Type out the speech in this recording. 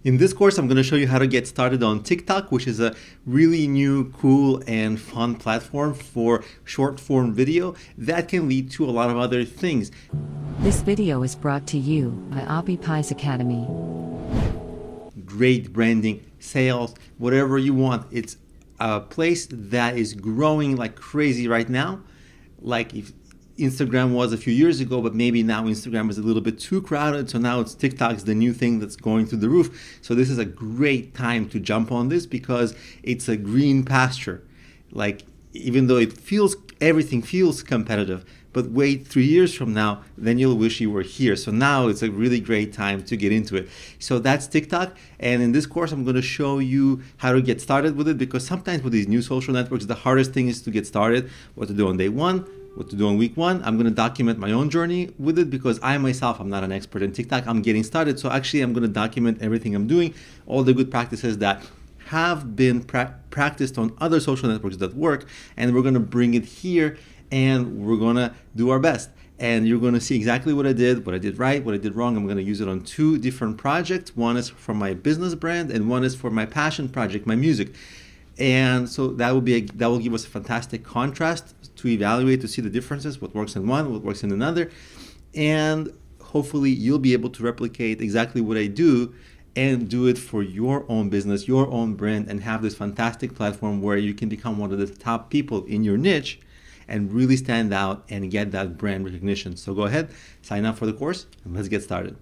In this course, I'm going to show you how to get started on TikTok, which is a really new, cool, and fun platform for short form video that can lead to a lot of other things. This video is brought to you by OppiPies Academy. Great branding, sales, whatever you want. It's a place that is growing like crazy right now. Like if Instagram was a few years ago, but maybe now Instagram is a little bit too crowded. So now it's TikTok's the new thing that's going through the roof. So this is a great time to jump on this because it's a green pasture. Like even though everything feels competitive, but wait 3 years from now, then you'll wish you were here. So now it's a really great time to get into it. So that's TikTok. And in this course, I'm going to show you how to get started with it, because sometimes with these new social networks, the hardest thing is to get started, what to do on day one, what to do on week one. I'm going to document my own journey with it because I myself, I'm not an expert in TikTok. I'm getting started. So actually, I'm going to document everything I'm doing, all the good practices that have been practiced on other social networks that work. And we're going to bring it here and we're going to do our best. And you're going to see exactly what I did right, what I did wrong. I'm going to use it on 2 different projects. One is for my business brand and one is for my passion project, my music. And so that will give us a fantastic contrast to evaluate, to see the differences, what works in one, what works in another. And hopefully you'll be able to replicate exactly what I do and do it for your own business, your own brand, and have this fantastic platform where you can become one of the top people in your niche and really stand out and get that brand recognition. So go ahead, sign up for the course, and let's get started.